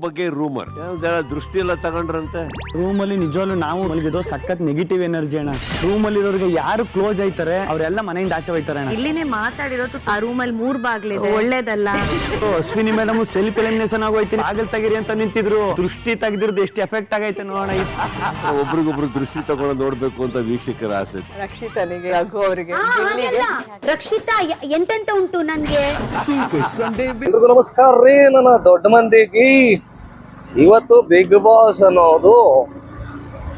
ಬಗ್ಗೆ ರೂಮರ್ ದೃಷ್ಟಿ ಎಲ್ಲ ತಗೊಂಡ್ರಂತೆ. ರೂಮಲ್ಲಿ ನಿಜವಾಗ್ಲೂ ನಾವು ಮಲಗಿದ್ದು ಸಖತ್ ನೆಗೆಟಿವ್ ಎನರ್ಜಿ ಅಣ್ಣ. ರೂಮಲ್ಲಿ ಇರೋರಿಗೆ ಯಾರು ಕ್ಲೋಸ್ ಆಯ್ತಾರೆ ಅವರೆಲ್ಲ ಮನೆಯಿಂದ ಆಚೆ ಹೋಯ್ತಾರೆ ಅಣ್ಣ. ಇಲ್ಲಿನೇ ಮಾತಾಡಿರೋದು ಆ ರೂಮಲ್ಲಿ 3 ಬಾಗ್ಲಿದೆ, ಒಳ್ಳೇದಲ್ಲ. ಅಶ್ವಿನಿ ಮೇಡಮ್ ಸೆಲ್ಫ್ ಎಲಿಮಿನೇಷನ್ ಆಗೋಯ್ತೀನಿ, ಬಾಗಿಲು ತೆಗೀರಿ ಅಂತ ನಿಂತಿದ್ರು. ದೃಷ್ಟಿ ತೆಗೆದಿರೋದು ಎಷ್ಟು ಎಫೆಕ್ಟ್ ಆಗೈತೆ ನೋಡೋಣ. ಒಬ್ರಿಗೊಬ್ರು ದೃಷ್ಟಿ ತಗೊಂಡು ನೋಡ್ಬೇಕು ಅಂತ ವೀಕ್ಷಕರ ಆಸೆ. ರಕ್ಷಿತನಿಗೆ ರಘು ಅವರಿಗೆ ರಕ್ಷಿತಾ ಎಂತೆಂತ ಉಂಟು ನನ್ಗೆ. ಎಲ್ರಿಗೂ ನಮಸ್ಕಾರ ರೀ ನನ್ನ ದೊಡ್ಡ ಮಂದಿಗೆ. ಇವತ್ತು ಬಿಗ್ ಬಾಸ್ ಅನ್ನೋದು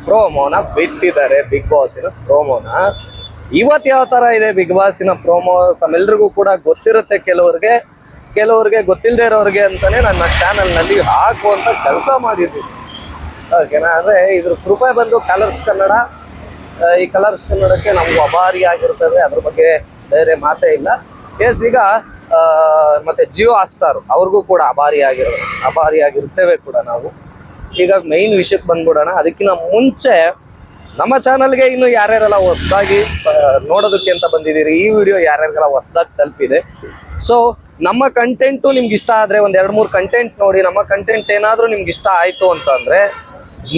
ಪ್ರೋಮೋನ ಬಿಟ್ಟಿದ್ದಾರೆ. ಬಿಗ್ ಬಾಸಿನ ಪ್ರೋಮೋನ ಇವತ್ತು ಯಾವ ತರ ಇದೆ ಬಿಗ್ ಬಾಸಿನ ಪ್ರೋಮೋ ತಮ್ಮೆಲ್ರಿಗೂ ಕೂಡ ಗೊತ್ತಿರುತ್ತೆ. ಕೆಲವ್ರಿಗೆ ಗೊತ್ತಿಲ್ಲದೆ ಇರೋರಿಗೆ ಅಂತಾನೆ ನನ್ನ ಚಾನಲ್ ನಲ್ಲಿ ಹಾಕುವಂತ ಕೆಲಸ ಮಾಡಿದ್ದೀನಿ. ಓಕೆನಾ? ಅಂದ್ರೆ ಇದ್ರ ಕೃಪೆ ಬಂದು ಕಲರ್ಸ್ ಕನ್ನಡ. ಈ ಕಲರ್ಸ್ ಕನ್ನಡಕ್ಕೆ ನಮ್ಗೂ ಅಭಾರಿ ಆಗಿರ್ತದೆ, ಅದ್ರ ಬಗ್ಗೆ ಬೇರೆ ಮಾತೇ ಇಲ್ಲ. ಎಸ್, ಈಗ ಮತ್ತೆ ಜಿಯೋ ಹಾಟ್ಸ್ಟಾರ್ ಅವ್ರಿಗೂ ಕೂಡ ಅಭಾರಿಯಾಗಿರ್ತೇವೆ ಕೂಡ ನಾವು. ಈಗ ಮೈನ್ ವಿಷಯಕ್ಕೆ ಬಂದ್ಬಿಡೋಣ. ಅದಕ್ಕಿಂತ ಮುಂಚೆ ನಮ್ಮ ಚಾನಲ್ಗೆ ಇನ್ನು ಯಾರ್ಯಾರೆಲ್ಲ ಹೊಸದಾಗಿ ನೋಡೋದಕ್ಕೆ ಅಂತ ಬಂದಿದ್ದೀರಿ, ಈ ವಿಡಿಯೋ ಯಾರ್ಯಾರಿಗೆಲ್ಲ ಹೊಸದಾಗಿ ತಲುಪಿದೆ. ಸೊ ನಮ್ಮ ಕಂಟೆಂಟು ನಿಮ್ಗೆ ಇಷ್ಟ ಆದರೆ ಒಂದು 2-3 ಕಂಟೆಂಟ್ ನೋಡಿ. ನಮ್ಮ ಕಂಟೆಂಟ್ ಏನಾದರೂ ನಿಮ್ಗೆ ಇಷ್ಟ ಆಯಿತು ಅಂತಂದರೆ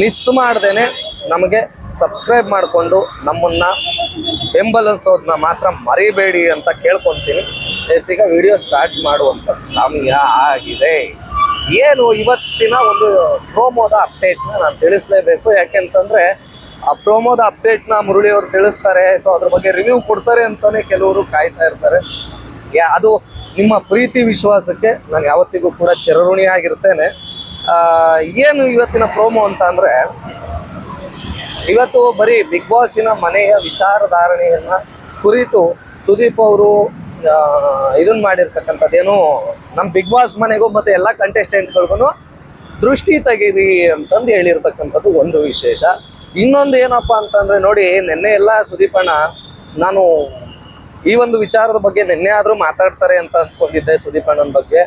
ಮಿಸ್ ಮಾಡ್ದೇನೆ ನಮಗೆ ಸಬ್ಸ್ಕ್ರೈಬ್ ಮಾಡಿಕೊಂಡು ನಮ್ಮನ್ನು ಬೆಂಬಲಿಸೋದನ್ನ ಮಾತ್ರ ಮರಿಬೇಡಿ ಅಂತ ಕೇಳ್ಕೊತೀನಿ. ಈಗ ವಿಡಿಯೋ ಸ್ಟಾರ್ಟ್ ಮಾಡುವಂಥ ಸಮಯ ಆಗಿದೆ. ಏನು ಇವತ್ತಿನ ಒಂದು ಪ್ರೋಮೋದ ಅಪ್ಡೇಟ್ನ ನಾನು ತಿಳಿಸ್ಲೇಬೇಕು. ಯಾಕೆಂತಂದರೆ ಆ ಪ್ರೋಮೋದ ಅಪ್ಡೇಟ್ನ ಮುರಳಿಯವರು ತಿಳಿಸ್ತಾರೆ. ಸೊ ಅದ್ರ ಬಗ್ಗೆ ರಿವ್ಯೂ ಕೊಡ್ತಾರೆ ಅಂತಲೇ ಕೆಲವರು ಕಾಯ್ತಾ ಇರ್ತಾರೆ. ಅದು ನಿಮ್ಮ ಪ್ರೀತಿ ವಿಶ್ವಾಸಕ್ಕೆ ನಾನು ಯಾವತ್ತಿಗೂ ಕೂಡ ಚಿರಋಣಿಯಾಗಿರ್ತೇನೆ. ಏನು ಇವತ್ತಿನ ಪ್ರೋಮೋ ಅಂತ ಅಂದರೆ, ಇವತ್ತು ಬರೀ ಬಿಗ್ ಬಾಸಿನ ಮನೆಯ ವಿಚಾರಧಾರಣೆಯನ್ನ ಕುರಿತು ಸುದೀಪ್ ಅವರು ಇದನ್ನ ಮಾಡಿರ್ತಕ್ಕಂಥದ್ದೇನು, ನಮ್ಮ ಬಿಗ್ ಬಾಸ್ ಮನೆಗೂ ಮತ್ತೆ ಎಲ್ಲ ಕಂಟೆಸ್ಟೆಂಟ್ಗಳಿಗೂ ದೃಷ್ಟಿ ತೆಗೀರಿ ಅಂತಂದು ಹೇಳಿರ್ತಕ್ಕಂಥದ್ದು ಒಂದು ವಿಶೇಷ. ಇನ್ನೊಂದು ಏನಪ್ಪ ಅಂತಂದ್ರೆ, ನೋಡಿ ನಿನ್ನೆ ಎಲ್ಲ ಸುದೀಪ್ ಅಣ್ಣ, ನಾನು ಈ ಒಂದು ವಿಚಾರದ ಬಗ್ಗೆ ನಿನ್ನೆ ಆದರೂ ಮಾತಾಡ್ತಾರೆ ಅಂತ ಅಂದ್ಕೊಂಡಿದ್ದೆ. ಸುದೀಪ್ ಅಣ್ಣನ ಬಗ್ಗೆ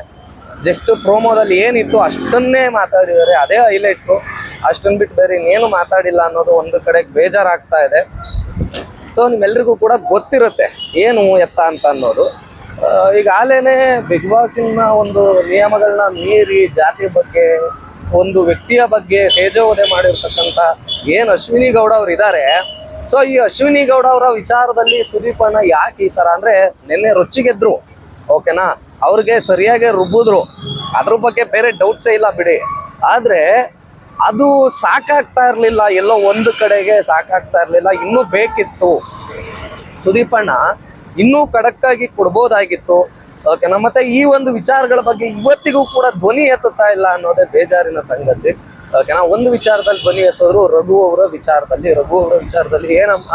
ಜಸ್ಟ್ ಪ್ರೋಮೋದಲ್ಲಿ ಏನಿತ್ತು ಅಷ್ಟನ್ನೇ ಮಾತಾಡಿದ್ದಾರೆ, ಅದೇ ಹೈಲೈಟು. ಅಷ್ಟನ್ನು ಬಿಟ್ಟು ಬೇರೆ ಇನ್ನೇನು ಮಾತಾಡಿಲ್ಲ ಅನ್ನೋದು ಒಂದು ಕಡೆಗೆ ಬೇಜಾರಾಗ್ತಾ ಇದೆ. ಸೊ ನಿಮ್ಮೆಲ್ರಿಗೂ ಕೂಡ ಗೊತ್ತಿರುತ್ತೆ ಏನು ಎತ್ತ ಅಂತ ಅನ್ನೋದು. ಈಗಾಗಲೇ ಬಿಗ್ ಬಾಸಿನ ಒಂದು ನಿಯಮಗಳನ್ನ ಮೀರಿ ಜಾತಿ ಬಗ್ಗೆ, ಒಂದು ವ್ಯಕ್ತಿಯ ಬಗ್ಗೆ ತೇಜೋವಧೆ ಮಾಡಿರ್ತಕ್ಕಂಥ ಏನು ಅಶ್ವಿನಿ ಗೌಡ ಅವ್ರು ಇದ್ದಾರೆ. ಸೊ ಈ ಅಶ್ವಿನಿ ಗೌಡ ಅವರ ವಿಚಾರದಲ್ಲಿ ಸುದೀಪ್ ಅಣ್ಣ ಯಾಕೆ ಈ ಥರ ಅಂದರೆ, ನಿನ್ನೆ ರೊಚ್ಚಿಗೆದ್ರು. ಓಕೆನಾ? ಅವ್ರಿಗೆ ಸರಿಯಾಗಿ ರುಬ್ಬಿದ್ರು, ಅದ್ರ ಬಗ್ಗೆ ಬೇರೆ ಡೌಟ್ಸೇ ಇಲ್ಲ ಬಿಡಿ. ಆದರೆ ಅದು ಸಾಕಾಗ್ತಾ ಇರಲಿಲ್ಲ, ಎಲ್ಲೋ ಒಂದು ಕಡೆಗೆ ಸಾಕಾಗ್ತಾ ಇರಲಿಲ್ಲ. ಇನ್ನೂ ಬೇಕಿತ್ತು, ಸುದೀಪ್ ಅಣ್ಣ ಇನ್ನೂ ಖಡಕ್ಕಾಗಿ ಕೊಡ್ಬೋದಾಗಿತ್ತು. ಓಕೆನಾ? ಮತ್ತೆ ಈ ಒಂದು ವಿಚಾರಗಳ ಬಗ್ಗೆ ಇವತ್ತಿಗೂ ಕೂಡ ಧ್ವನಿ ಎತ್ತುತ್ತಾ ಇಲ್ಲ ಅನ್ನೋದೇ ಬೇಜಾರಿನ ಸಂಗತಿ. ಓಕೆನಾ? ಒಂದು ವಿಚಾರದಲ್ಲಿ ಧ್ವನಿ ಎತ್ತಿದ್ರು, ರಘು ಅವರ ವಿಚಾರದಲ್ಲಿ ಏನಮ್ಮ,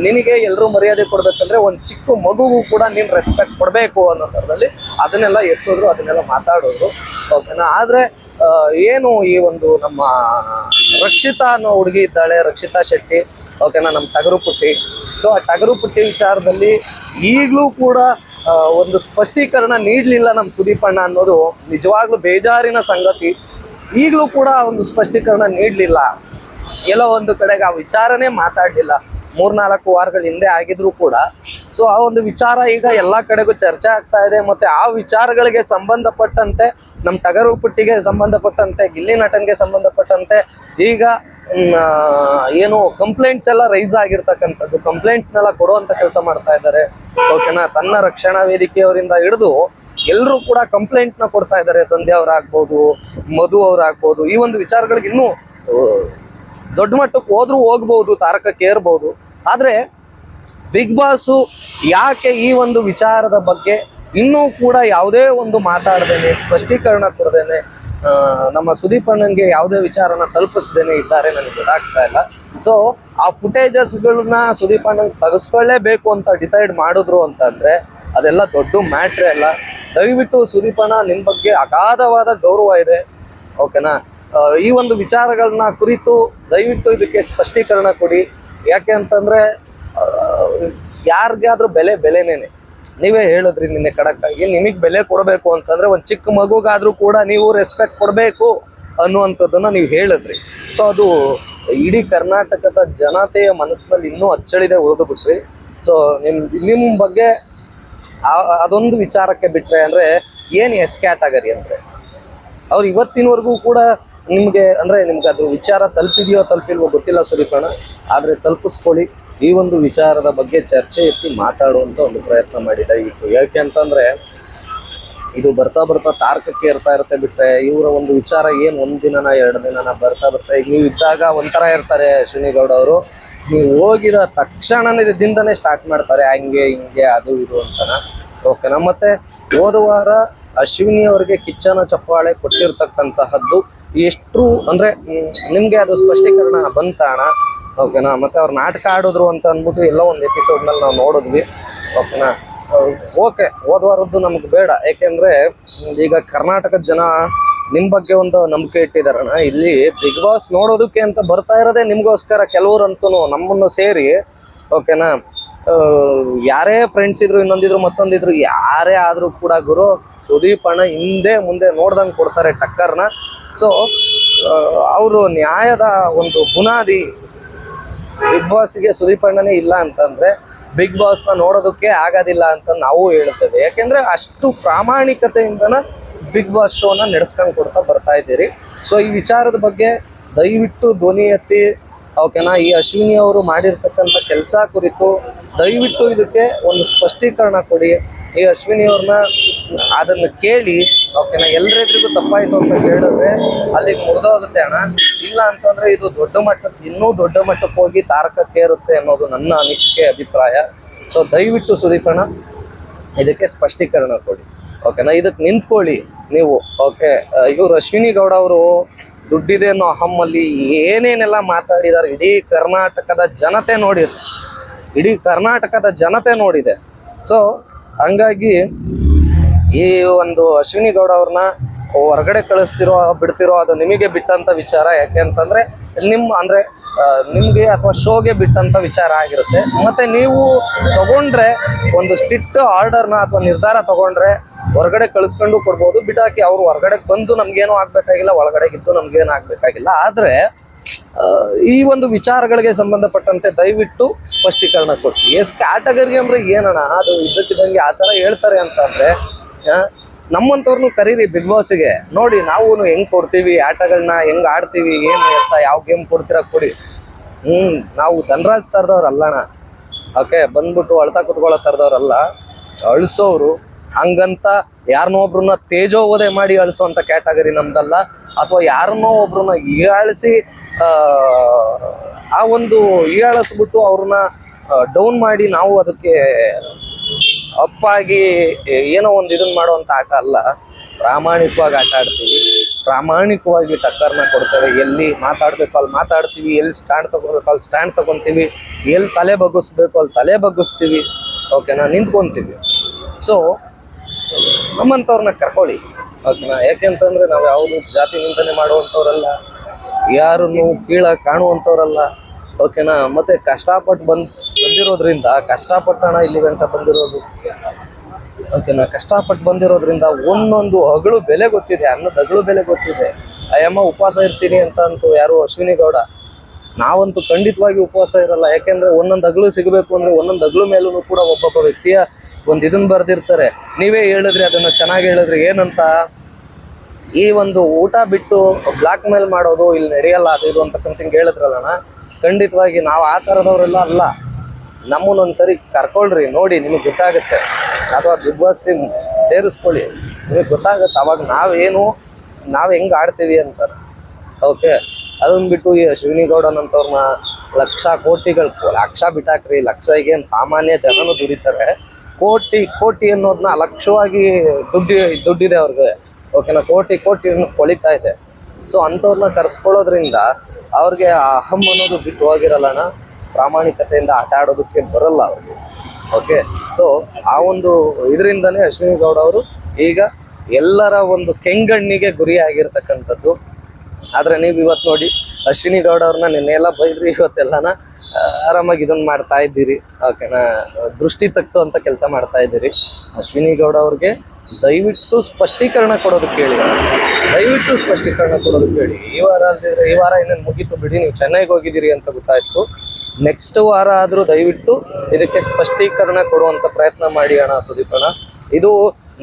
ನಿನಗೆ ಎಲ್ಲರೂ ಮರ್ಯಾದೆ ಕೊಡ್ಬೇಕಂದ್ರೆ ಒಂದು ಚಿಕ್ಕ ಮಗುಗೂ ಕೂಡ ನೀನು ರೆಸ್ಪೆಕ್ಟ್ ಕೊಡಬೇಕು ಅನ್ನೋ ಥರದಲ್ಲಿ ಅದನ್ನೆಲ್ಲ ಎತ್ತಿದ್ರು, ಅದನ್ನೆಲ್ಲ ಮಾತಾಡೋದು. ಓಕೆನಾ? ಆದರೆ ಏನು ಈ ಒಂದು ನಮ್ಮ ರಕ್ಷಿತಾ ಅನ್ನೋ ಹುಡುಗಿ ಇದ್ದಾಳೆ, ರಕ್ಷಿತಾ ಶೆಟ್ಟಿ. ಓಕೆನಾ? ನಮ್ಮ ಟಗರು ಪುಟ್ಟಿ. ಸೊ ಆ ಟಗರು ಪುಟ್ಟಿ ವಿಚಾರದಲ್ಲಿ ಈಗಲೂ ಕೂಡ ಒಂದು ಸ್ಪಷ್ಟೀಕರಣ ನೀಡಲಿಲ್ಲ ನಮ್ಮ ಸುದೀಪ್ ಅಣ್ಣ ಅನ್ನೋದು ನಿಜವಾಗ್ಲೂ ಬೇಜಾರಿನ ಸಂಗತಿ. ಈಗಲೂ ಕೂಡ ಒಂದು ಸ್ಪಷ್ಟೀಕರಣ ನೀಡಲಿಲ್ಲ, ಎಲ್ಲೋ ಒಂದು ಕಡೆಗೆ ಆ ವಿಚಾರನೇ ಮಾತಾಡಲಿಲ್ಲ. 3-4 ವಾರಗಳ ಹಿಂದೆ ಆಗಿದ್ರು ಕೂಡ. ಸೊ ಆ ಒಂದು ವಿಚಾರ ಈಗ ಎಲ್ಲ ಕಡೆಗೂ ಚರ್ಚೆ ಆಗ್ತಾ ಇದೆ. ಮತ್ತು ಆ ವಿಚಾರಗಳಿಗೆ ಸಂಬಂಧಪಟ್ಟಂತೆ, ನಮ್ಮ ಟಗರು ಪುಟ್ಟಿಗೆ ಸಂಬಂಧಪಟ್ಟಂತೆ, ಗಿಲ್ಲಿ ನಟನ್ಗೆ ಸಂಬಂಧಪಟ್ಟಂತೆ ಈಗ ಏನು ಕಂಪ್ಲೇಂಟ್ಸ್ ಎಲ್ಲ ರೈಸ್ ಆಗಿರ್ತಕ್ಕಂಥದ್ದು, ಕಂಪ್ಲೇಂಟ್ಸ್ನೆಲ್ಲ ಕೊಡುವಂಥ ಕೆಲಸ ಮಾಡ್ತಾ ಇದ್ದಾರೆ. ಓಕೆನಾ? ತನ್ನ ರಕ್ಷಣಾ ವೇದಿಕೆಯವರಿಂದ ಹಿಡಿದು ಎಲ್ಲರೂ ಕೂಡ ಕಂಪ್ಲೇಂಟ್ನ ಕೊಡ್ತಾ ಇದ್ದಾರೆ. ಸಂಧ್ಯಾ ಅವರಾಗ್ಬೋದು, ಮಧು ಅವರಾಗ್ಬೋದು. ಈ ಒಂದು ವಿಚಾರಗಳಿಗೆ ಇನ್ನೂ ದೊಡ್ಡ ಮಟ್ಟಕ್ಕೆ ಹೋಗ್ಬೋದು, ತಾರಕಕ್ಕೆ ಏರ್ಬೋದು. ಆದರೆ ಬಿಗ್ ಬಾಸು ಯಾಕೆ ಈ ಒಂದು ವಿಚಾರದ ಬಗ್ಗೆ ಇನ್ನೂ ಕೂಡ ಯಾವುದೇ ಒಂದು ಮಾತಾಡದೇನೆ, ಸ್ಪಷ್ಟೀಕರಣ ಕೊಡದೇನೆ, ನಮ್ಮ ಸುದೀಪ್ ಅಣ್ಣನಿಗೆ ಯಾವುದೇ ವಿಚಾರನ ತಲುಪಿಸ್ದೇನೆ ಇದ್ದಾರೆ, ನನಗೆ ಗೊತ್ತಾಗ್ತಾ ಇಲ್ಲ. ಸೊ ಆ ಫುಟೇಜಸ್ಗಳನ್ನ ಸುದೀಪ್ ಅಣ್ಣನಿಗೆ ತೆಗೆಸ್ಕೊಳ್ಳೇಬೇಕು ಅಂತ ಡಿಸೈಡ್ ಮಾಡಿದ್ರು ಅಂತಂದರೆ ಅದೆಲ್ಲ ದೊಡ್ಡ ಮ್ಯಾಟ್ರೇ ಅಲ್ಲ. ದಯವಿಟ್ಟು ಸುದೀಪ್ ಅಣ್ಣ, ನಿಮ್ಮ ಬಗ್ಗೆ ಅಗಾಧವಾದ ಗೌರವ ಇದೆ. ಓಕೆನಾ? ಈ ಒಂದು ವಿಚಾರಗಳನ್ನ ಕುರಿತು ದಯವಿಟ್ಟು ಇದಕ್ಕೆ ಸ್ಪಷ್ಟೀಕರಣ ಕೊಡಿ. ಯಾಕೆ ಅಂತಂದರೆ ಯಾರಿಗಾದ್ರೂ ಬೆಲೆನೇನೆ. ನೀವೇ ಹೇಳಿದ್ರಿ ನಿನ್ನೆ ಖಡಕ್ಕಾಗಿ, ನಿಮಗೆ ಬೆಲೆ ಕೊಡಬೇಕು ಅಂತಂದರೆ ಒಂದು ಚಿಕ್ಕ ಮಗುಗಾದರೂ ಕೂಡ ನೀವು ರೆಸ್ಪೆಕ್ಟ್ ಕೊಡಬೇಕು ಅನ್ನುವಂಥದ್ದನ್ನು ನೀವು ಹೇಳಿದ್ರಿ. ಸೊ ಅದು ಇಡೀ ಕರ್ನಾಟಕದ ಜನತೆಯ ಮನಸ್ಸಿನಲ್ಲಿ ಇನ್ನೂ ಅಚ್ಚಳಿದೆ ಉಳಿದು ಬಿಟ್ರಿ. ಸೊ ನಿಮ್ಮ ಬಗ್ಗೆ ಅದೊಂದು ವಿಚಾರಕ್ಕೆ ಬಿಟ್ಟರೆ ಅಂದರೆ ಏನು ಎಸ್ ಕ್ಯಾಟಗರಿ ಅಂದರೆ ಅವ್ರು ಇವತ್ತಿನವರೆಗೂ ಕೂಡ ನಿಮ್ಗೆ ಅಂದ್ರೆ ನಿಮ್ಗೆ ಅದ್ರ ವಿಚಾರ ತಲುಪಿದೆಯೋ ತಲುಪಿಲ್ವೋ ಗೊತ್ತಿಲ್ಲ ಸುದೀಪಣ್ಣ, ಆದ್ರೆ ತಲುಪಿಸ್ಕೊಳ್ಳಿ. ಈ ಒಂದು ವಿಚಾರದ ಬಗ್ಗೆ ಚರ್ಚೆ ಎತ್ತಿ ಮಾತಾಡುವಂತ ಒಂದು ಪ್ರಯತ್ನ ಮಾಡಿದೆ. ಯಾಕೆ ಅಂತಂದ್ರೆ ಇದು ಬರ್ತಾ ಬರ್ತಾ ತಾರಕಕ್ಕೆ ಏರ್ತಾ ಇರುತ್ತೆ ಬಿಟ್ರೆ ಇವರ ಒಂದು ವಿಚಾರ ಏನ್ ಒಂದ್ ದಿನನ 2 ದಿನನ ಬರ್ತಾ ಈಗ ನೀವು ಇದ್ದಾಗ ಒಂಥರ ಇರ್ತಾರೆ ಅಶ್ವಿನಿ ಗೌಡ ಅವರು, ನೀವು ಹೋಗಿದ ತಕ್ಷಣದಿಂದನೇ ಸ್ಟಾರ್ಟ್ ಮಾಡ್ತಾರೆ ಹಂಗೆ ಹಿಂಗೆ ಅದು ಇದು ಅಂತನ. ಓಕೆನಾ? ಮತ್ತೆ ಹೋದ ವಾರ ಅಶ್ವಿನಿ ಅವರಿಗೆ ಕಿಚ್ಚನ ಚಪ್ಪಾಳೆ ಕೊಟ್ಟಿರ್ತಕ್ಕಂತಹದ್ದು ಎಷ್ಟು ಅಂದ್ರೆ ನಿಮ್ಗೆ ಅದು ಸ್ಪಷ್ಟೀಕರಣ ಬಂತಾಣ. ಓಕೆನಾ? ಮತ್ತೆ ಅವ್ರು ನಾಟಕ ಆಡಿದ್ರು ಅಂತ ಅಂದ್ಬಿಟ್ಟು ಎಲ್ಲ ಒಂದು ಎಪಿಸೋಡ್ ನಲ್ಲಿ ನಾವು ನೋಡಿದ್ವಿ. ಓಕೆನಾ? ಓಕೆ, ಹೋದ ವಾರದ್ದು ನಮ್ಗೆ ಬೇಡ, ಯಾಕೆಂದ್ರೆ ಈಗ ಕರ್ನಾಟಕದ ಜನ ನಿಮ್ ಬಗ್ಗೆ ಒಂದು ನಂಬಿಕೆ ಇಟ್ಟಿದಾರಣ. ಇಲ್ಲಿ ಬಿಗ್ ಬಾಸ್ ನೋಡೋದಕ್ಕೆ ಅಂತ ಬರ್ತಾ ಇರೋದೇ ನಿಮ್ಗೋಸ್ಕರ, ಕೆಲವ್ರಂತೂ ನಮ್ಮನ್ನು ಸೇರಿ. ಓಕೆನಾ? ಯಾರೇ ಫ್ರೆಂಡ್ಸ್ ಇದ್ರು, ಇನ್ನೊಂದಿದ್ರು, ಮತ್ತೊಂದಿದ್ರು, ಯಾರೇ ಆದ್ರೂ ಕೂಡ ಗುರು ಸುದೀಪ್ ಅಣ್ಣ ಹಿಂದೆ ಮುಂದೆ ನೋಡ್ದಂಗೆ ಕೊಡ್ತಾರೆ ಟಕ್ಕರ್ನ. ಸೊ ಅವರು ನ್ಯಾಯದ ಒಂದು ಬುನಾದಿ ಬಿಗ್ ಬಾಸ್ಗೆ ಸುದೀಪ್ ಅಣ್ಣನೇ ಇಲ್ಲ ಅಂತಂದ್ರೆ ಬಿಗ್ ಬಾಸ್ನ ನೋಡೋದಕ್ಕೆ ಆಗೋದಿಲ್ಲ ಅಂತ ನಾವು ಹೇಳ್ತೇವೆ. ಯಾಕೆಂದ್ರೆ ಅಷ್ಟು ಪ್ರಾಮಾಣಿಕತೆಯಿಂದನ ಬಿಗ್ ಬಾಸ್ ಶೋನ ನಡೆಸ್ಕೊಂಡು ಕೊಡ್ತಾ ಬರ್ತಾ ಇದ್ದೀರಿ. ಸೊ ಈ ವಿಚಾರದ ಬಗ್ಗೆ ದಯವಿಟ್ಟು ಧ್ವನಿ ಎತ್ತಿ, ಓಕೆನಾ, ಈ ಅಶ್ವಿನಿ ಅವರು ಮಾಡಿರ್ತಕ್ಕಂಥ ಕೆಲಸ ಕುರಿತು ದಯವಿಟ್ಟು ಇದಕ್ಕೆ ಒಂದು ಸ್ಪಷ್ಟೀಕರಣ ಕೊಡಿ. ಈ ಅಶ್ವಿನಿ ಅವ್ರನ್ನ ಅದನ್ನು ಕೇಳಿ, ಓಕೆನಾ, ಎಲ್ಲರೆದ್ರಿಗೂ ತಪ್ಪಾಯಿತು ಅಂತ ಹೇಳಿದ್ರೆ ಅಲ್ಲಿಗೆ ಮುಗಿದೋಗುತ್ತೆ ಅಣ್ಣ. ಇಲ್ಲ ಅಂತಂದ್ರೆ ಇದು ದೊಡ್ಡ ಮಟ್ಟಕ್ಕೆ, ಇನ್ನೂ ದೊಡ್ಡ ಮಟ್ಟಕ್ಕೆ ಹೋಗಿ ತಾರಕಕ್ಕೆ ಏರುತ್ತೆ ಅನ್ನೋದು ನನ್ನ ಅನಿಸಿಕೆ, ಅಭಿಪ್ರಾಯ. ಸೊ ದಯವಿಟ್ಟು ಸುದೀಪಣ್ಣ ಇದಕ್ಕೆ ಸ್ಪಷ್ಟೀಕರಣ ಕೊಡಿ. ಓಕೆನಾ? ಇದಕ್ಕೆ ನಿಂತ್ಕೊಳ್ಳಿ ನೀವು. ಓಕೆ, ಇವರು ಅಶ್ವಿನಿ ಗೌಡ ಅವರು ದುಡ್ಡಿದೆ ಅನ್ನೋ ಅಹಮ್ಮಲ್ಲಿ ಏನೇನೆಲ್ಲ ಮಾತಾಡಿದ್ದಾರೆ ಇಡೀ ಕರ್ನಾಟಕದ ಜನತೆ ನೋಡಿದೆ, ಇಡೀ ಕರ್ನಾಟಕದ ಜನತೆ ನೋಡಿದೆ. ಸೊ ಹಂಗಾಗಿ ಈ ಒಂದು ಅಶ್ವಿನಿ ಗೌಡ ಅವ್ರನ್ನ ಹೊರಗಡೆ ಕಳಿಸ್ತಿರೋ ಬಿಡ್ತಿರೋ ಅದು ನಿಮಗೆ ಬಿಟ್ಟಂತ ವಿಚಾರ. ಯಾಕೆ ಅಂತಂದ್ರೆ ನಿಮ್ಗೆ ಅಥವಾ ಶೋಗೆ ಬಿಟ್ಟಂತ ವಿಚಾರ ಆಗಿರುತ್ತೆ. ಮತ್ತೆ ನೀವು ತಗೊಂಡ್ರೆ ಒಂದು ಸ್ಟ್ರಿಕ್ಟ್ ಆರ್ಡರ್ನ ಅಥವಾ ನಿರ್ಧಾರ ತಗೊಂಡ್ರೆ ಹೊರಗಡೆ ಕಳಿಸ್ಕೊಂಡು ಕೊಡ್ಬೋದು. ಬಿಟ್ಟಾಕಿ ಅವ್ರು ಹೊರಗಡೆಗೆ ಬಂದು ನಮ್ಗೇನೋ ಆಗ್ಬೇಕಾಗಿಲ್ಲ, ಒಳಗಡೆಗಿದ್ದು ನಮ್ಗೇನು ಆಗ್ಬೇಕಾಗಿಲ್ಲ. ಆದ್ರೆ ಈ ಒಂದು ವಿಚಾರಗಳಿಗೆ ಸಂಬಂಧಪಟ್ಟಂತೆ ದಯವಿಟ್ಟು ಸ್ಪಷ್ಟೀಕರಣ ಕೊಡಿಸಿ. ಕ್ಯಾಟಗರಿ ಅಂದ್ರೆ ಏನಣ್ಣ, ಅದು ಇದ್ದಕ್ಕಿದ್ದಂಗೆ ಆ ಥರ ಹೇಳ್ತಾರೆ ಅಂತ ಅಂದ್ರೆ ನಮ್ಮಂಥವ್ರನ್ನು ಕರೀರಿ ಬಿಗ್ ಬಾಸ್ಗೆ, ನೋಡಿ ನಾವು ಹೆಂಗ್ ಕೊಡ್ತೀವಿ, ಆಟಗಳನ್ನ ಹೆಂಗ್ ಆಡ್ತೀವಿ, ಏನು ಎತ್ತ ಯಾವ ಗೇಮ್ ಕೊಡ್ತೀರ ಕೊಡಿ. ನಾವು ಧನರಾಜ್ ತರದವ್ರಲ್ಲಣ್ಣ. ಓಕೆ, ಬಂದ್ಬಿಟ್ಟು ಅಳ್ತಾ ಕುತ್ಕೊಳ್ಳೋ ತರದವ್ರಲ್ಲ, ಅಳಿಸೋರು. ಹಂಗಂತ ಯಾರನ್ನೋ ಒಬ್ರನ್ನ ತೇಜೋವಧೆ ಮಾಡಿ ಅಳಿಸೋಂಥ ಕ್ಯಾಟಗರಿ ನಮ್ದಲ್ಲ. ಅಥವಾ ಯಾರನ್ನೋ ಒಬ್ರನ್ನ ಹೀಯಾಳಿಸಿ ಆ ಒಂದು ಹೀಯಾಳಿಸ್ಬಿಟ್ಟು ಅವ್ರನ್ನ ಡೌನ್ ಮಾಡಿ ನಾವು ಅದಕ್ಕೆ ಅಪ್ಪಾಗಿ ಏನೋ ಒಂದು ಇದನ್ನ ಮಾಡುವಂಥ ಆಟ ಅಲ್ಲ. ಪ್ರಾಮಾಣಿಕವಾಗಿ ಆಟ ಆಡ್ತೀವಿ, ಪ್ರಾಮಾಣಿಕವಾಗಿ ಟಕ್ಕರ್ನ ಕೊಡ್ತೇವೆ. ಎಲ್ಲಿ ಮಾತಾಡ್ಬೇಕು ಅಲ್ಲಿ ಮಾತಾಡ್ತೀವಿ, ಎಲ್ಲಿ ಸ್ಟ್ಯಾಂಡ್ ತಗೋಬೇಕು ಅಲ್ಲಿ ಸ್ಟ್ಯಾಂಡ್ ತಗೊಂತೀವಿ, ಎಲ್ಲಿ ತಲೆ ಬಗ್ಗಿಸ್ಬೇಕು ಅಲ್ಲಿ ತಲೆ ಬಗ್ಗಿಸ್ತೀವಿ. ಓಕೆನಾ? ನಿಂತ್ಕೊಂತೀವಿ. ಸೊ ನಮ್ಮಂಥವ್ರನ್ನ ಕರ್ಕೊಳ್ಳಿ. ಓಕೆನಾ? ಯಾಕೆಂತಂದ್ರೆ ನಾವು ಯಾವುದು ಜಾತಿ ನಿಂದನೆ ಮಾಡುವಂಥವ್ರಲ್ಲ, ಯಾರನ್ನು ಕೀಳಾಗಿ ಕಾಣುವಂಥವ್ರಲ್ಲ. ಓಕೆನಾ? ಮತ್ತೆ ಕಷ್ಟಪಟ್ಟು ಬಂದಿರೋದ್ರಿಂದ, ಕಷ್ಟಪಟ್ಟಣ ಇಲ್ಲಿ ಗಂಟ ಬಂದಿರೋದು. ಓಕೆನಾ? ಕಷ್ಟಪಟ್ಟು ಬಂದಿರೋದ್ರಿಂದ ಒಂದೊಂದು ಅಗಳು ಬೆಲೆ ಗೊತ್ತಿದೆ, ಅನ್ನದ ಅಗಳು ಬೆಲೆ ಗೊತ್ತಿದೆ. ಅಯ್ಯಮ್ಮ ಉಪವಾಸ ಇರ್ತೀನಿ ಅಂತಂತೂ ಯಾರು ಅಶ್ವಿನಿ ಗೌಡ, ನಾವಂತೂ ಖಂಡಿತವಾಗಿ ಉಪವಾಸ ಇರಲ್ಲ. ಯಾಕೆಂದ್ರೆ ಒಂದೊಂದು ಅಗಳು ಸಿಗಬೇಕು ಅಂದ್ರೆ ಒಂದೊಂದು ಅಗಳು ಮೇಲೂ ಕೂಡ ಒಬ್ಬೊಬ್ಬ ವ್ಯಕ್ತಿಯ ಒಂದು ಇದನ್ನ ಬರ್ದಿರ್ತಾರೆ. ನೀವೇ ಹೇಳಿದ್ರಿ, ಅದನ್ನ ಚೆನ್ನಾಗಿ ಹೇಳಿದ್ರಿ. ಏನಂತ, ಈ ಒಂದು ಊಟ ಬಿಟ್ಟು ಬ್ಲಾಕ್ ಮೇಲ್ ಮಾಡೋದು ಇಲ್ಲಿ ನಡೆಯಲ್ಲ, ಅದು ಇದು ಅಂತ ಸಮಥಿಂಗ್ ಹೇಳಿದ್ರಲ್ಲಣ್ಣ. ಖಂಡಿತವಾಗಿ ನಾವು ಆ ಥರದವರೆಲ್ಲ ಅಲ್ಲ. ನಮ್ಮನ್ನೊಂದ್ಸರಿ ಕರ್ಕೊಳ್ರಿ, ನೋಡಿ ನಿಮಗೆ ಗೊತ್ತಾಗುತ್ತೆ. ಅಥವಾ ಬಿಗ್ ಬಾಸ್ ಟೀಮ್ ಸೇರಿಸ್ಕೊಳ್ಳಿ, ನಿಮಗೆ ಗೊತ್ತಾಗುತ್ತೆ. ಅವಾಗ ನಾವು ಹೆಂಗೆ ಆಡ್ತೀವಿ ಅಂತಾರೆ. ಓಕೆ, ಅದನ್ನ ಬಿಟ್ಟು ಈ ಅಶ್ವಿನಿ ಗೌಡನಂತವ್ರನ್ನ ಲಕ್ಷ ಬಿಟ್ಟಾಕ್ರಿ. ಲಕ್ಷ ಈಗೇನು ಸಾಮಾನ್ಯ ಜನನು ದುಡಿತಾರೆ, ಕೋಟಿ ಅನ್ನೋದನ್ನ ಲಕ್ಷವಾಗಿ ದುಡ್ಡಿದೆ ಅವ್ರಿಗೆ. ಓಕೆನಾ? ಕೋಟಿ ಕೊಳಿತಾ ಇದೆ. ಸೊ ಅಂಥವ್ರನ್ನ ಕರ್ಸ್ಕೊಳ್ಳೋದ್ರಿಂದ ಅವ್ರಿಗೆ ಅಹಂ ಅನ್ನೋದು ಬಿಟ್ಟು ಹೋಗಿರಲ್ಲಣ್ಣ. ಪ್ರಾಮಾಣಿಕತೆಯಿಂದ ಆಟ ಆಡೋದಕ್ಕೆ ಬರಲ್ಲ ಅವ್ರಿಗೆ. ಓಕೆ, ಸೊ ಆ ಒಂದು ಇದರಿಂದನೇ ಅಶ್ವಿನಿ ಗೌಡ ಅವರು ಈಗ ಎಲ್ಲರ ಒಂದು ಕೆಂಗಣ್ಣಿಗೆ ಗುರಿಯಾಗಿರ್ತಕ್ಕಂಥದ್ದು. ಆದರೆ ನೀವು ಇವತ್ತು ನೋಡಿ ಅಶ್ವಿನಿ ಗೌಡ ಅವ್ರನ್ನ ನಿನ್ನೆಲ್ಲ ಬೈದ್ರಿ, ಇವತ್ತೆಲ್ಲನ ಆರಾಮಾಗಿ ಇದನ್ನ ಮಾಡ್ತಾ ಇದ್ದೀರಿ. ಓಕೆನಾ? ದೃಷ್ಟಿ ತಗ್ಸುವಂಥ ಕೆಲಸ ಮಾಡ್ತಾ ಇದ್ದೀರಿ. ಅಶ್ವಿನಿ ಗೌಡ ಅವ್ರಿಗೆ ದಯವಿಟ್ಟು ಸ್ಪಷ್ಟೀಕರಣ ಕೊಡೋದಕ್ಕೆ ಹೇಳಿ, ದಯವಿಟ್ಟು ಸ್ಪಷ್ಟೀಕರಣ ಕೊಡೋದಕ್ಕೆ ಹೇಳಿ. ಈ ವಾರ ಅಲ್ದಿದ್ರೆ ಈ ವಾರ ಇನ್ನೇನು ಮುಗೀತು ಬಿಡಿ, ನೀವು ಚೆನ್ನೈಗೆ ಹೋಗಿದ್ದೀರಿ ಅಂತ ಗೊತ್ತಾಯ್ತು. ನೆಕ್ಸ್ಟ್ ವಾರ ಆದರೂ ದಯವಿಟ್ಟು ಇದಕ್ಕೆ ಸ್ಪಷ್ಟೀಕರಣ ಕೊಡುವಂಥ ಪ್ರಯತ್ನ ಮಾಡಿ ಅಣ್ಣ ಸುದೀಪ್ ಅಣ್ಣ. ಇದು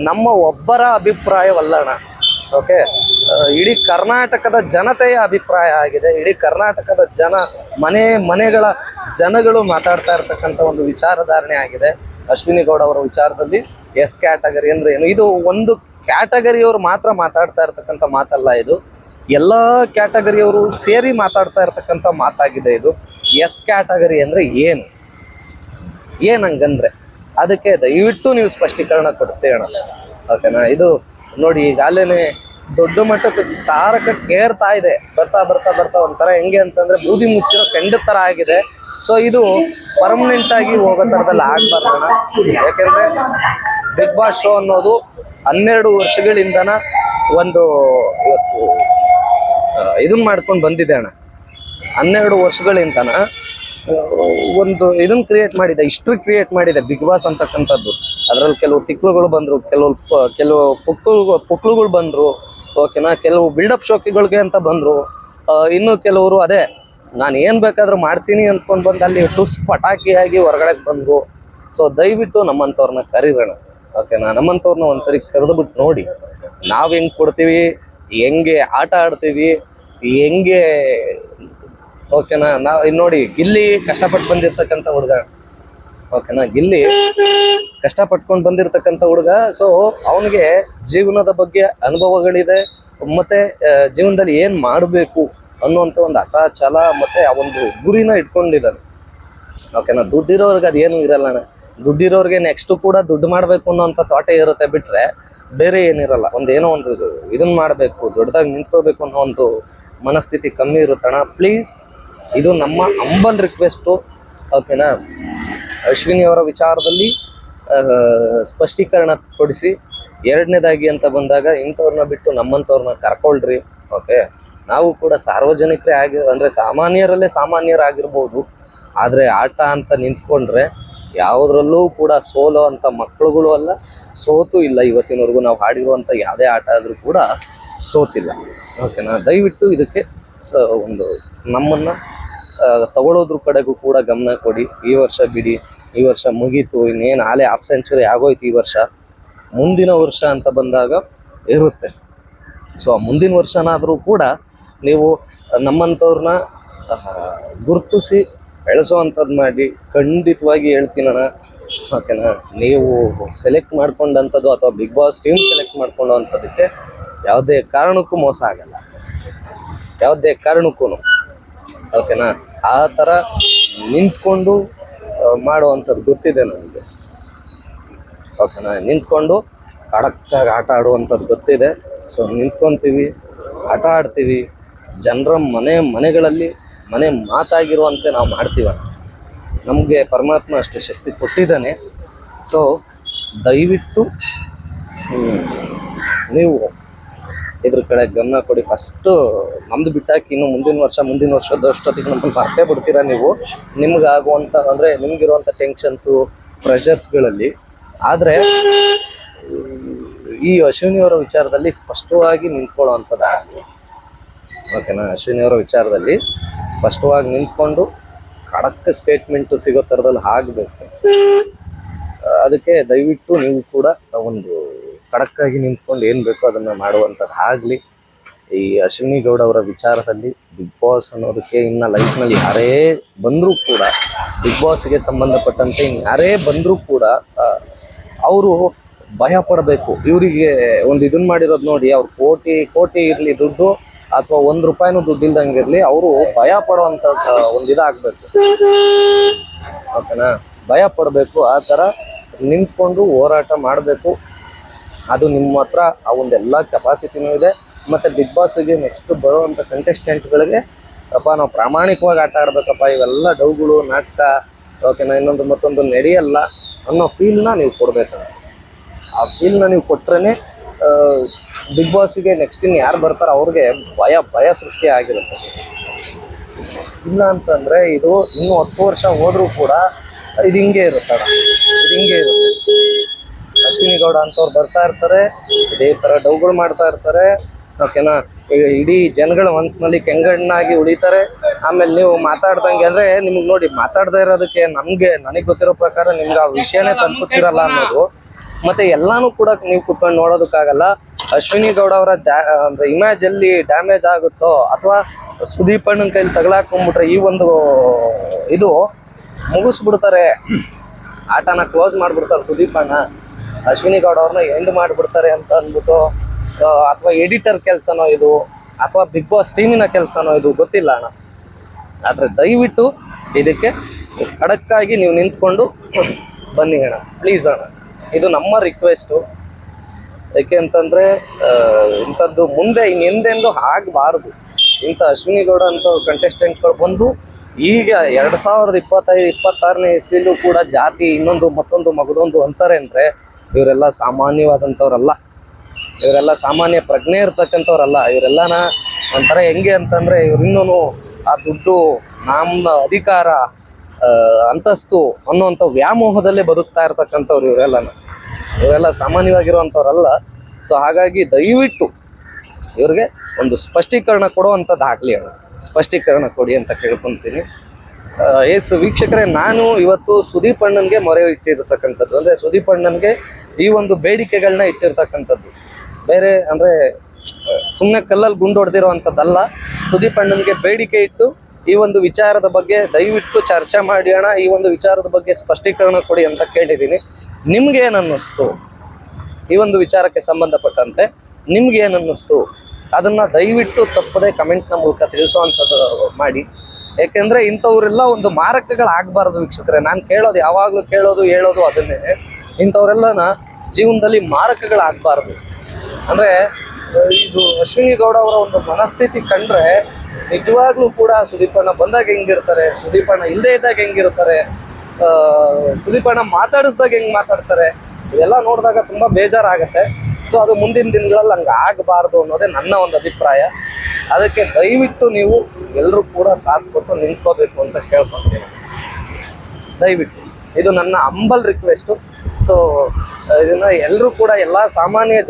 ನಮ್ಮ ಒಬ್ಬರ ಅಭಿಪ್ರಾಯವಲ್ಲ ಅಣ್ಣ, ಓಕೆ, ಇಡೀ ಕರ್ನಾಟಕದ ಜನತೆಯ ಅಭಿಪ್ರಾಯ ಆಗಿದೆ. ಇಡೀ ಕರ್ನಾಟಕದ ಮನೆಗಳ ಜನಗಳು ಮಾತಾಡ್ತಾ ಇರ್ತಕ್ಕಂಥ ಒಂದು ವಿಚಾರಧಾರಣೆ ಆಗಿದೆ ಅಶ್ವಿನಿ ಗೌಡ ಅವರ ವಿಚಾರದಲ್ಲಿ. ಎಸ್ ಕ್ಯಾಟಗರಿ ಅಂದ್ರೆ ಏನು? ಇದು ಒಂದು ಕ್ಯಾಟಗರಿಯವರು ಮಾತ್ರ ಮಾತಾಡ್ತಾ ಇರ್ತಕ್ಕಂಥ ಮಾತಲ್ಲ, ಇದು ಎಲ್ಲ ಕ್ಯಾಟಗರಿಯವರು ಸೇರಿ ಮಾತಾಡ್ತಾ ಇರ್ತಕ್ಕಂಥ ಮಾತಾಗಿದೆ ಇದು. ಎಸ್ ಕ್ಯಾಟಗರಿ ಅಂದ್ರೆ ಏನಂಗಂದ್ರೆ ಅದಕ್ಕೆ ದಯವಿಟ್ಟು ನೀವು ಸ್ಪಷ್ಟೀಕರಣ ಕೊಡಿಸೋಣ, ಓಕೆನಾ? ಇದು ನೋಡಿ, ಈಗಾಗಲೇ ದೊಡ್ಡ ಮಟ್ಟಕ್ಕೆ ತಾರಕಕ್ಕೇರ್ತಾ ಇದೆ. ಬರ್ತಾ ಒಂಥರ ಹೆಂಗೆ ಅಂತಂದ್ರೆ ಬೂದಿ ಮುಚ್ಚಿರೋ ಕೆಂಡ ತರ ಆಗಿದೆ. ಸೊ ಇದು ಪರ್ಮನೆಂಟ್ ಆಗಿ ಹೋಗೋ ಥರದಲ್ಲಿ ಆಗ್ಬಾರ್ದಣ್ಣ. ಯಾಕೆಂದ್ರೆ ಬಿಗ್ ಬಾಸ್ ಶೋ ಅನ್ನೋದು 12 ವರ್ಷಗಳಿಂದನ ಒಂದು ಇವತ್ತು ಇದನ್ನ ಮಾಡ್ಕೊಂಡು ಬಂದಿದೆ ಅಣ್ಣ. 12 ವರ್ಷಗಳಿಂದನ ಒಂದು ಇದನ್ನ ಕ್ರಿಯೇಟ್ ಮಾಡಿದೆ, ಹಿಸ್ಟ್ರಿ ಕ್ರಿಯೇಟ್ ಮಾಡಿದೆ ಬಿಗ್ ಬಾಸ್ ಅಂತಕ್ಕಂಥದ್ದು. ಅದರಲ್ಲಿ ಕೆಲವು ತಿಕ್ಲುಗಳು ಬಂದ್ರು, ಕೆಲವು ಪುಕ್ಳುಗಳು ಬಂದ್ರು, ಓಕೆನಾ? ಕೆಲವು ಬಿಲ್ಡಪ್ ಶೋಕಿಗಳಿಗೆ ಅಂತ ಬಂದ್ರು, ಇನ್ನು ಕೆಲವರು ಅದೇ ನಾನು ಏನು ಬೇಕಾದ್ರೂ ಮಾಡ್ತೀನಿ ಅಂದ್ಕೊಂಡು ಬಂದು ಅಲ್ಲಿ ಟುಸ್ ಪಟಾಕಿಯಾಗಿ ಹೊರಗಡೆ ಬಂದ್ರು. ಸೊ ದಯವಿಟ್ಟು ನಮ್ಮಂಥವ್ರನ್ನ ಕರೀರೋಣ, ಓಕೆನಾ? ನಮ್ಮಂಥವ್ರನ್ನ ಒಂದ್ಸರಿ ಕರೆದುಬಿಟ್ಟು ನೋಡಿ ನಾವು ಹೆಂಗೆ ಕೊಡ್ತೀವಿ, ಹೆಂಗೆ ಆಟ ಆಡ್ತೀವಿ, ಹೆಂಗೆ, ಓಕೆನಾ? ನಾವು ನೋಡಿ, ಗಿಲ್ಲಿ ಕಷ್ಟಪಟ್ಟು ಬಂದಿರ್ತಕ್ಕಂಥ ಹುಡುಗ, ಓಕೆನಾ? ಗಿಲ್ಲಿ ಕಷ್ಟಪಟ್ಕೊಂಡು ಬಂದಿರತಕ್ಕಂಥ ಹುಡುಗ. ಸೊ ಅವನಿಗೆ ಜೀವನದ ಬಗ್ಗೆ ಅನುಭವಗಳಿದೆ, ಮತ್ತೆ ಜೀವನದಲ್ಲಿ ಏನು ಮಾಡಬೇಕು ಅನ್ನುವಂಥ ಒಂದು ಹಠ ಛಲ ಮತ್ತೆ ಆ ಒಂದು ಗುರಿನ ಇಟ್ಕೊಂಡಿದ್ದಾನೆ, ಓಕೆನಾ? ದುಡ್ಡಿರೋರ್ಗೆ ಅದೇನು ಇರಲ್ಲಣ್ಣ. ದುಡ್ಡಿರೋರ್ಗೆ ನೆಕ್ಸ್ಟ್ ಕೂಡ ದುಡ್ಡು ಮಾಡಬೇಕು ಅನ್ನೋಂಥ ಥಾಟೇ ಇರುತ್ತೆ, ಬಿಟ್ರೆ ಬೇರೆ ಏನಿರಲ್ಲ. ಒಂದೇನೋ ಒಂದು ಇದನ್ನ ಮಾಡಬೇಕು, ದೊಡ್ಡದಾಗಿ ನಿಂತ್ಕೋಬೇಕು ಅನ್ನೋ ಒಂದು ಮನಸ್ಥಿತಿ ಕಮ್ಮಿ ಇರುತ್ತಣ್ಣ. ಪ್ಲೀಸ್, ಇದು ನಮ್ಮ ಹಂಬಲ್ ರಿಕ್ವೆಸ್ಟು, ಓಕೆನಾ? ಅಶ್ವಿನಿ ಅವರ ವಿಚಾರದಲ್ಲಿ ಸ್ಪಷ್ಟೀಕರಣ ಕೊಡಿಸಿ. ಎರಡನೇದಾಗಿ ಅಂತ ಬಂದಾಗ ಇಂಥವ್ರನ್ನ ಬಿಟ್ಟು ನಮ್ಮಂಥವ್ರನ್ನ ಕರ್ಕೊಳ್ರಿ, ಓಕೆ? ನಾವು ಕೂಡ ಸಾರ್ವಜನಿಕರೇ ಅಂದರೆ ಸಾಮಾನ್ಯರಲ್ಲೇ ಸಾಮಾನ್ಯರಾಗಿರ್ಬೋದು, ಆದರೆ ಆಟ ಅಂತ ನಿಂತ್ಕೊಂಡ್ರೆ ಯಾವುದ್ರಲ್ಲೂ ಕೂಡ ಸೋಲೋ ಅಂಥ ಮಕ್ಕಳುಗಳು ಅಲ್ಲ, ಸೋತು ಇಲ್ಲ. ಇವತ್ತಿನವರೆಗೂ ನಾವು ಆಡಿರುವಂಥ ಯಾವುದೇ ಆಟ ಆದರೂ ಕೂಡ ಸೋತಿಲ್ಲ, ಓಕೆನಾ? ದಯವಿಟ್ಟು ಇದಕ್ಕೆ ಒಂದು ನಮ್ಮನ್ನು ತಗೊಳ್ಳೋದ್ರ ಕಡೆಗೂ ಕೂಡ ಗಮನ ಕೊಡಿ. ಈ ವರ್ಷ ಬಿಡಿ, ಈ ವರ್ಷ ಮುಗೀತು, ಇನ್ನೇನು ಆಲೆ ಹಾಫ್ ಸೆಂಚುರಿ ಆಗೋಯ್ತು ಈ ವರ್ಷ. ಮುಂದಿನ ವರ್ಷ ಅಂತ ಬಂದಾಗ ಇರುತ್ತೆ. ಸೊ ಮುಂದಿನ ವರ್ಷನಾದರೂ ಕೂಡ ನೀವು ನಮ್ಮಂಥವ್ರನ್ನ ಗುರುತಿಸಿ ಬೆಳೆಸೋವಂಥದ್ದು ಮಾಡಿ. ಖಂಡಿತವಾಗಿ ಹೇಳ್ತೀನಣ್ಣ, ಓಕೆನಾ? ನೀವು ಸೆಲೆಕ್ಟ್ ಮಾಡ್ಕೊಂಡಂಥದ್ದು ಅಥವಾ ಬಿಗ್ ಬಾಸ್ ಟೀಮ್ ಸೆಲೆಕ್ಟ್ ಮಾಡ್ಕೊಳ್ಳೋವಂಥದ್ದಕ್ಕೆ ಯಾವುದೇ ಕಾರಣಕ್ಕೂ ಮೋಸ ಆಗಲ್ಲ, ಯಾವುದೇ ಕಾರಣಕ್ಕೂ, ಓಕೆನಾ? ಆ ಥರ ನಿಂತ್ಕೊಂಡು ಮಾಡುವಂಥದ್ದು ಗೊತ್ತಿದೆ ನನಗೆ, ಓಕೆನಾ? ನಿಂತ್ಕೊಂಡು ಖಡಕ್ಕಾಗಿ ಆಟ ಆಡುವಂಥದ್ದು ಗೊತ್ತಿದೆ. ಸೊ ನಿಂತ್ಕೊತೀವಿ, ಆಟ ಆಡ್ತೀವಿ, ಜನರ ಮನೆಗಳಲ್ಲಿ ಮನೆ ಮಾತಾಗಿರುವಂತೆ ನಾವು ಮಾಡ್ತೀವಿ. ನಮಗೆ ಪರಮಾತ್ಮ ಅಷ್ಟು ಶಕ್ತಿ ಕೊಟ್ಟಿದ್ದಾನೆ. ಸೊ ದಯವಿಟ್ಟು ನೀವು ಇದ್ರ ಕಡೆ ಗಮನ ಕೊಡಿ. ಫಸ್ಟು ನಮ್ದು ಬಿಟ್ಟಾಕಿ ಇನ್ನು ಮುಂದಿನ ವರ್ಷದಷ್ಟೊತ್ತಿಗೆ ನಮ್ಮನ್ನು ಮರ್ತೇ ಬಿಡ್ತೀರಾ ನೀವು, ನಿಮ್ಗಾಗುವಂಥ ಅಂದರೆ ನಿಮ್ಗಿರುವಂಥ ಟೆನ್ಷನ್ಸು ಪ್ರೆಷರ್ಸ್ಗಳಲ್ಲಿ. ಆದರೆ ಈ ಅಶ್ವಿನಿಯವರ ವಿಚಾರದಲ್ಲಿ ಸ್ಪಷ್ಟವಾಗಿ ನಿಂತ್ಕೊಳ್ಳುವಂಥದ್ದಾಗಲಿ, ಓಕೆನಾ? ಅಶ್ವಿನಿಯವರ ವಿಚಾರದಲ್ಲಿ ಸ್ಪಷ್ಟವಾಗಿ ನಿಂತ್ಕೊಂಡು ಖಡಕ್ ಸ್ಟೇಟ್ಮೆಂಟು ಸಿಗೋ ಥರದಲ್ಲಿ ಆಗಬೇಕು. ಅದಕ್ಕೆ ದಯವಿಟ್ಟು ನೀವು ಕೂಡ ಒಂದು ಖಡಕ್ಕಾಗಿ ನಿಂತ್ಕೊಂಡು ಏನು ಬೇಕೋ ಅದನ್ನು ಮಾಡುವಂಥದ್ದು ಆಗಲಿ. ಈ ಅಶ್ವಿನಿ ಗೌಡ ಅವರ ವಿಚಾರದಲ್ಲಿ ಬಿಗ್ ಬಾಸ್ ಅನ್ನೋದಕ್ಕೆ ಇನ್ನು ಲೈಫ್ನಲ್ಲಿ ಯಾರೇ ಬಂದರೂ ಕೂಡ, ಬಿಗ್ ಬಾಸ್ಗೆ ಸಂಬಂಧಪಟ್ಟಂತೆ ಯಾರೇ ಬಂದರೂ ಕೂಡ ಅವರು ಭಯ ಪಡಬೇಕು. ಇವರಿಗೆ ಒಂದು ಇದನ್ನ ಮಾಡಿರೋದು ನೋಡಿ, ಅವ್ರು ಕೋಟಿ ಇರಲಿ ದುಡ್ಡು ಅಥವಾ 1 ರೂಪಾಯಿನೂ ದುಡ್ಡು ಇಲ್ದಂಗಿರಲಿ, ಅವರು ಭಯ ಪಡುವಂಥ ಒಂದು ಇದಾಗಬೇಕು, ಓಕೆನಾ? ಭಯ ಪಡಬೇಕು. ಆ ಥರ ನಿಂತ್ಕೊಂಡು ಹೋರಾಟ ಮಾಡಬೇಕು. ಅದು ನಿಮ್ಮ ಹತ್ರ ಆ ಒಂದೆಲ್ಲ ಕೆಪಾಸಿಟಿನೂ ಇದೆ. ಮತ್ತು ಬಿಗ್ ಬಾಸ್ಗೆ ನೆಕ್ಸ್ಟ್ ಬರೋವಂಥ ಕಂಟೆಸ್ಟೆಂಟ್ಗಳಿಗೆ ಅಪ್ಪ ನಾವು ಪ್ರಾಮಾಣಿಕವಾಗಿ ಆಟ ಆಡಬೇಕಪ್ಪ, ಇವೆಲ್ಲ ಡೌಗಳು ನಾಟಕ, ಓಕೆನಾ, ಇನ್ನೊಂದು ಮತ್ತೊಂದು ನಡೆಯಲ್ಲ ಅನ್ನೋ ಫೀಲ್ನ ನೀವು ಕೊಡಬೇಕಂತ. ಆ ಫೀಲ್ನ ನೀವು ಕೊಟ್ರೇ ಬಿಗ್ ಬಾಸ್ಗೆ ನೆಕ್ಸ್ಟ್ ಇನ್ನು ಯಾರು ಬರ್ತಾರೋ ಅವ್ರಿಗೆ ಭಯ ಸೃಷ್ಟಿ ಆಗಿರುತ್ತೆ. ಇಲ್ಲ ಅಂತಂದರೆ ಇದು ಇನ್ನೂ 10 ವರ್ಷ ಹೋದರೂ ಕೂಡ ಇದು ಹಿಂಗೆ ಇರುತ್ತಲ್ಲ, ಇದು ಹಿಂಗೆ ಇರುತ್ತೆ. ಅಶ್ವಿನಿ ಗೌಡ ಅಂತವ್ರು ಬರ್ತಾ ಇರ್ತಾರೆ, ಇದೇ ಥರ ಡೌಗಳು ಮಾಡ್ತಾ ಇರ್ತಾರೆ, ಓಕೆನಾ? ಇಡೀ ಜನಗಳ ಮನಸ್ಸಿನಲ್ಲಿ ಕೆಂಗಣ್ಣಾಗಿ ಉಳಿತಾರೆ. ಆಮೇಲೆ ನೀವು ಮಾತಾಡ್ದಂಗೆ ಅಂದರೆ ನಿಮ್ಗೆ ನೋಡಿ ಮಾತಾಡದೇ ಇರೋದಕ್ಕೆ ನನಗೆ ಗೊತ್ತಿರೋ ಪ್ರಕಾರ ನಿಮ್ಗೆ ಆ ವಿಷಯನೇ ತಲುಪಿಸಿರಲ್ಲ ಅನ್ನೋದು. ಮತ್ತೆ ಎಲ್ಲಾನು ಕೂಡ ನೀವು ಕುತ್ಕೊಂಡು ನೋಡೋದಕ್ಕಾಗಲ್ಲ. ಅಶ್ವಿನಿ ಗೌಡ ಅವರ ಇಮೇಜ್ ಎಲ್ಲಿ ಡ್ಯಾಮೇಜ್ ಆಗುತ್ತೋ ಅಥವಾ ಸುದೀಪ್ ಅಣ್ಣನ ಕೈಲಿ ತಗಲಾಕೊಂಡ್ಬಿಟ್ರೆ ಈ ಒಂದು ಇದು ಮುಗಿಸ್ಬಿಡ್ತಾರೆ, ಆಟನ ಕ್ಲೋಸ್ ಮಾಡ್ಬಿಡ್ತಾರೆ ಸುದೀಪ್ ಅಣ್ಣ, ಅಶ್ವಿನಿ ಗೌಡ ಅವ್ರನ್ನ ಎಂಡ್ ಮಾಡ್ಬಿಡ್ತಾರೆ ಅಂತ ಅಂದ್ಬಿಟ್ಟು, ಅಥವಾ ಎಡಿಟರ್ ಕೆಲಸನೋ ಇದು ಅಥವಾ ಬಿಗ್ ಬಾಸ್ ಟೀಮಿನ ಕೆಲಸನೋ ಇದು ಗೊತ್ತಿಲ್ಲ ಅಣ್ಣ. ಆದರೆ ದಯವಿಟ್ಟು ಇದಕ್ಕೆ ಖಡಕ್ಕಾಗಿ ನೀವು ನಿಂತ್ಕೊಂಡು ಬನ್ನಿ ಅಣ್ಣ, ಪ್ಲೀಸ್ ಅಣ್ಣ, ಇದು ನಮ್ಮ ರಿಕ್ವೆಸ್ಟು. ಯಾಕೆ ಅಂತಂದರೆ ಇಂಥದ್ದು ಮುಂದೆ ಇನ್ನೆಂದೆಂದು ಆಗಬಾರ್ದು. ಇಂಥ ಅಶ್ವಿನಿ ಗೌಡ ಅಂತ ಕಂಟೆಸ್ಟೆಂಟ್ಗಳು ಬಂದು ಈಗ 2025-26ನೇ ಇಸ್ವಿಲೂ ಕೂಡ ಜಾತಿ ಇನ್ನೊಂದು ಮತ್ತೊಂದು ಮಗದೊಂದು ಅಂತಾರೆ ಅಂದರೆ ಇವರೆಲ್ಲ ಸಾಮಾನ್ಯವಾದಂಥವ್ರಲ್ಲ, ಇವರೆಲ್ಲ ಸಾಮಾನ್ಯ ಪ್ರಜ್ಞೆ ಇರ್ತಕ್ಕಂಥವ್ರಲ್ಲ. ಇವರೆಲ್ಲನ ಒಂಥರ ಹೆಂಗೆ ಅಂತಂದರೆ ಇವ್ರಿನ್ನೂ ಆ ದುಡ್ಡು, ನಮ್ಮ ಅಧಿಕಾರ, ಅಂತಸ್ತು ಅನ್ನುವಂಥ ವ್ಯಾಮೋಹದಲ್ಲೇ ಬದುಕ್ತಾ ಇರ್ತಕ್ಕಂಥವ್ರು ಇವರೆಲ್ಲ ಸಾಮಾನ್ಯವಾಗಿರುವಂಥವ್ರಲ್ಲ. ಸೊ ಹಾಗಾಗಿ ದಯವಿಟ್ಟು ಇವ್ರಿಗೆ ಒಂದು ಸ್ಪಷ್ಟೀಕರಣ ಕೊಡುವಂಥದ್ದು ಆಗಲಿ ಅಣ್ಣ, ಸ್ಪಷ್ಟೀಕರಣ ಕೊಡಿ ಅಂತ ಕೇಳ್ಕೊತೀನಿ. ಎಸ್ ವೀಕ್ಷಕರೇ, ನಾನು ಇವತ್ತು ಸುದೀಪ್ ಅಣ್ಣನಿಗೆ ಮೊರೆ ಇಟ್ಟಿರ್ತಕ್ಕಂಥದ್ದು, ಅಂದರೆ ಸುದೀಪ್ ಅಣ್ಣನಿಗೆ ಈ ಒಂದು ಬೇಡಿಕೆಗಳನ್ನ ಇಟ್ಟಿರ್ತಕ್ಕಂಥದ್ದು. ಬೇರೆ ಅಂದರೆ ಸುಮ್ಮನೆ ಕಲ್ಲಲ್ಲಿ ಗುಂಡು ಹೊಡೆದಿರುವಂಥದ್ದಲ್ಲ. ಸುದೀಪ್ ಅಣ್ಣನಿಗೆ ಬೇಡಿಕೆ ಇಟ್ಟು ಈ ಒಂದು ವಿಚಾರದ ಬಗ್ಗೆ ದಯವಿಟ್ಟು ಚರ್ಚೆ ಮಾಡಿ ಅಣ್ಣ, ಈ ಒಂದು ವಿಚಾರದ ಬಗ್ಗೆ ಸ್ಪಷ್ಟೀಕರಣ ಕೊಡಿ ಅಂತ ಕೇಳಿದ್ದೀನಿ. ನಿಮ್ಗೇನನ್ನಿಸ್ತು ಈ ಒಂದು ವಿಚಾರಕ್ಕೆ ಸಂಬಂಧಪಟ್ಟಂತೆ? ನಿಮ್ಗೇನನ್ನಿಸ್ತು ಅದನ್ನು ದಯವಿಟ್ಟು ತಪ್ಪದೆ ಕಮೆಂಟ್ನ ಮೂಲಕ ತಿಳಿಸುವಂಥದ್ದು ಮಾಡಿ. ಯಾಕೆಂದರೆ ಇಂಥವರೆಲ್ಲ ಒಂದು ಮಾರಕಗಳಾಗಬಾರ್ದು ವೀಕ್ಷಕರೇ. ನಾನು ಯಾವಾಗಲೂ ಹೇಳೋದು ಅದನ್ನೇ, ಇಂಥವರೆಲ್ಲನ ಜೀವನದಲ್ಲಿ ಮಾರಕಗಳಾಗಬಾರ್ದು. ಅಂದರೆ ಇದು ಅಶ್ವಿನಿ ಗೌಡ ಅವರ ಒಂದು ಮನಸ್ಥಿತಿ ಕಂಡ್ರೆ ನಿಜವಾಗ್ಲೂ ಕೂಡ ಸುದೀಪಣ್ಣ ಬಂದಾಗ ಹೆಂಗಿರ್ತಾರೆ, ಸುದೀಪಣ್ಣ ಇಲ್ಲದೆ ಇದ್ದಾಗ ಹೆಂಗಿರ್ತಾರೆ, ಸುದೀಪಣ್ಣ ಮಾತಾಡಿಸ್ದಾಗ ಹೆಂಗೆ ಮಾತಾಡ್ತಾರೆ, ಇದೆಲ್ಲ ನೋಡಿದಾಗ ತುಂಬ ಬೇಜಾರಾಗುತ್ತೆ. ಸೊ ಅದು ಮುಂದಿನ ದಿನಗಳಲ್ಲಿ ಹಂಗೆ ಆಗಬಾರ್ದು ಅನ್ನೋದೇ ನನ್ನ ಒಂದು ಅಭಿಪ್ರಾಯ. ಅದಕ್ಕೆ ದಯವಿಟ್ಟು ನೀವು ಎಲ್ಲರೂ ಕೂಡ ಸಾಥ್ ಕೊಟ್ಟು ನಿಂತ್ಕೋಬೇಕು ಅಂತ ಕೇಳ್ಕೊತೀನಿ ದಯವಿಟ್ಟು. ಇದು ನನ್ನ ಹಂಬಲ್ ರಿಕ್ವೆಸ್ಟು. ಸೊ ಇದನ್ನು ಎಲ್ಲರೂ ಕೂಡ ಎಲ್ಲ ಸಾಮಾನ್ಯ